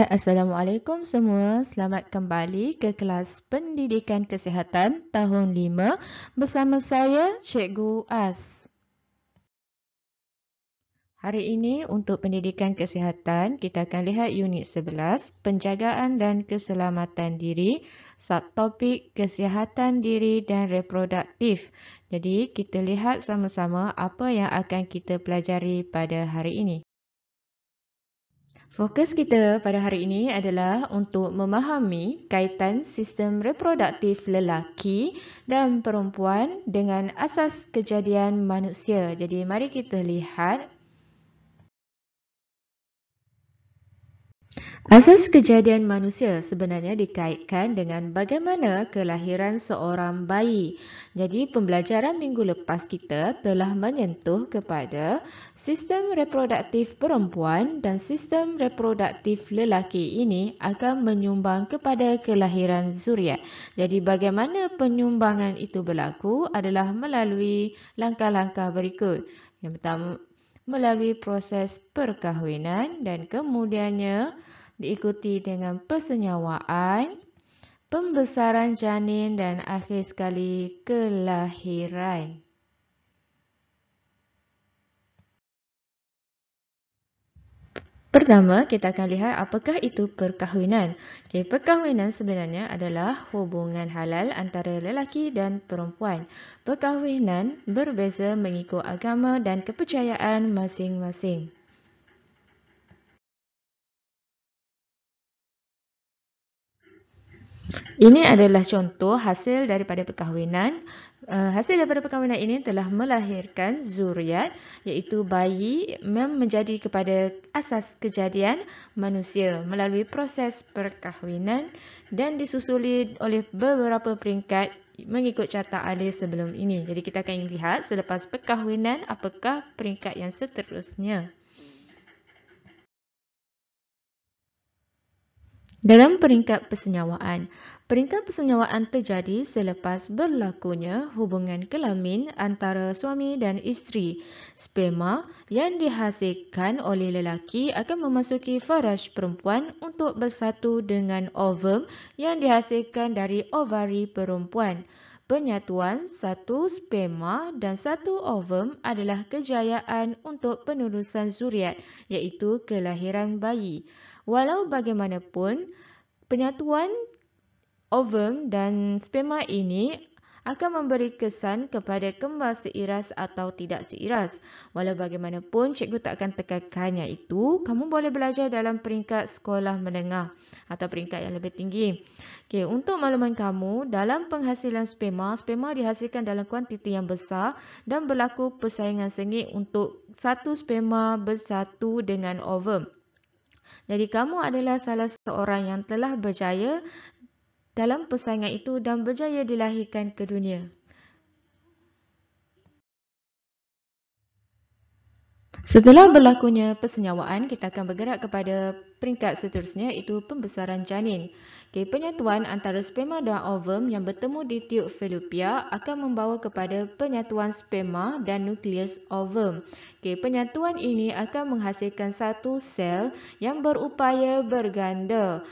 Assalamualaikum semua. Selamat kembali ke kelas Pendidikan Kesihatan tahun 5 bersama saya, Cikgu As. Hari ini untuk Pendidikan Kesihatan, kita akan lihat unit 11, Penjagaan dan Keselamatan Diri, subtopik Kesihatan Diri dan Reproduktif. Jadi, kita lihat sama-sama apa yang akan kita pelajari pada hari ini. Fokus kita pada hari ini adalah untuk memahami kaitan sistem reproduktif lelaki dan perempuan dengan asas kejadian manusia. Jadi mari kita lihat. Asas kejadian manusia sebenarnya dikaitkan dengan bagaimana kelahiran seorang bayi. Jadi pembelajaran minggu lepas kita telah menyentuh kepada sistem reproduktif perempuan dan sistem reproduktif lelaki ini akan menyumbang kepada kelahiran zuriat. Jadi bagaimana penyumbangan itu berlaku adalah melalui langkah-langkah berikut. Yang pertama, melalui proses perkahwinan dan kemudiannya diikuti dengan persenyawaan, pembesaran janin dan akhir sekali kelahiran. Pertama, kita akan lihat apakah itu perkahwinan. Perkahwinan sebenarnya adalah hubungan halal antara lelaki dan perempuan. Perkahwinan berbeza mengikut agama dan kepercayaan masing-masing. Ini adalah contoh hasil daripada perkahwinan. Hasil daripada perkahwinan ini telah melahirkan zuriat, iaitu bayi yang menjadi kepada asas kejadian manusia melalui proses perkahwinan dan disusuli oleh beberapa peringkat mengikut carta ahli sebelum ini. Jadi kita akan lihat selepas perkahwinan apakah peringkat yang seterusnya. Dalam peringkat persenyawaan, peringkat persenyawaan terjadi selepas berlakunya hubungan kelamin antara suami dan isteri. Sperma yang dihasilkan oleh lelaki akan memasuki faraj perempuan untuk bersatu dengan ovum yang dihasilkan dari ovari perempuan. Penyatuan satu sperma dan satu ovum adalah kejayaan untuk penerusan zuriat, iaitu kelahiran bayi. Walau bagaimanapun, penyatuan ovum dan sperma ini akan memberi kesan kepada kembar seiras atau tidak seiras. Walau bagaimanapun, cikgu tak akan tekankannya itu, kamu boleh belajar dalam peringkat sekolah menengah atau peringkat yang lebih tinggi. Untuk makluman kamu, dalam penghasilan sperma dihasilkan dalam kuantiti yang besar dan berlaku persaingan sengit untuk satu sperma bersatu dengan ovum. Jadi kamu adalah salah seorang yang telah berjaya dalam persaingan itu dan berjaya dilahirkan ke dunia. Setelah berlakunya persenyawaan, kita akan bergerak kepada peringkat seterusnya, iaitu pembesaran janin. Penyatuan antara sperma dan ovum yang bertemu di tiub falopia akan membawa kepada penyatuan sperma dan nukleus ovum. Penyatuan ini akan menghasilkan satu sel yang berupaya berganda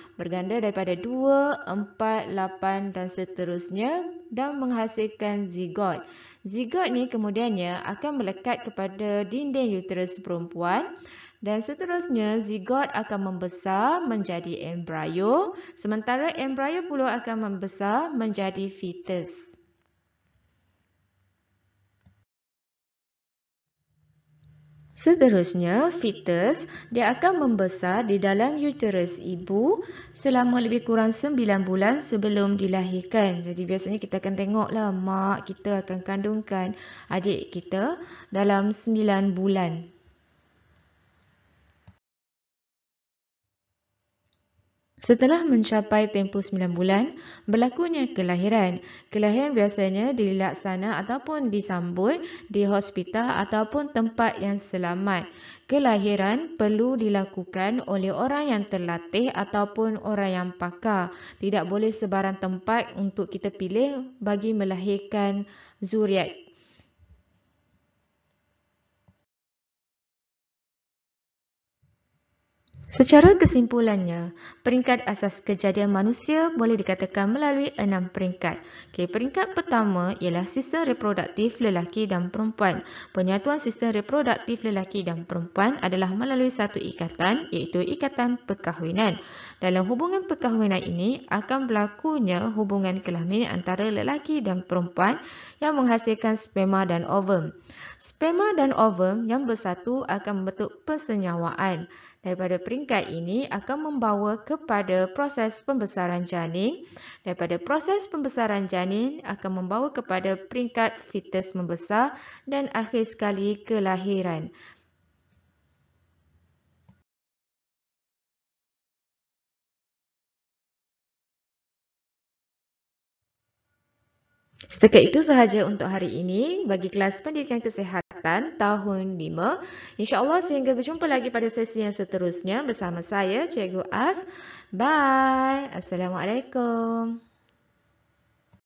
daripada 2, 4, 8 dan seterusnya dan menghasilkan zigot. Zigot ni kemudiannya akan melekat kepada dinding uterus perempuan dan seterusnya zigot akan membesar menjadi embrio, sementara embrio pula akan membesar menjadi fetus. Seterusnya, fetus dia akan membesar di dalam uterus ibu selama lebih kurang 9 bulan sebelum dilahirkan. Jadi biasanya kita akan tengoklah mak kita akan kandungkan adik kita dalam 9 bulan. Setelah mencapai tempoh 9 bulan, berlakunya kelahiran. Kelahiran biasanya dilaksana ataupun disambut di hospital ataupun tempat yang selamat. Kelahiran perlu dilakukan oleh orang yang terlatih ataupun orang yang pakar. Tidak boleh sebarang tempat untuk kita pilih bagi melahirkan zuriat. Secara kesimpulannya, peringkat asas kejadian manusia boleh dikatakan melalui 6 peringkat. Peringkat pertama ialah sistem reproduktif lelaki dan perempuan. Penyatuan sistem reproduktif lelaki dan perempuan adalah melalui satu ikatan, iaitu ikatan perkahwinan. Dalam hubungan perkahwinan ini akan berlakunya hubungan kelamin antara lelaki dan perempuan yang menghasilkan sperma dan ovum. Sperma dan ovum yang bersatu akan membentuk persenyawaan. Daripada peringkat ini akan membawa kepada proses pembesaran janin. Daripada proses pembesaran janin akan membawa kepada peringkat fetus membesar dan akhir sekali kelahiran. Setakat itu sahaja untuk hari ini bagi kelas pendidikan kesihatan tahun 5. InsyaAllah sehingga berjumpa lagi pada sesi yang seterusnya bersama saya, Cikgu As. Bye. Assalamualaikum.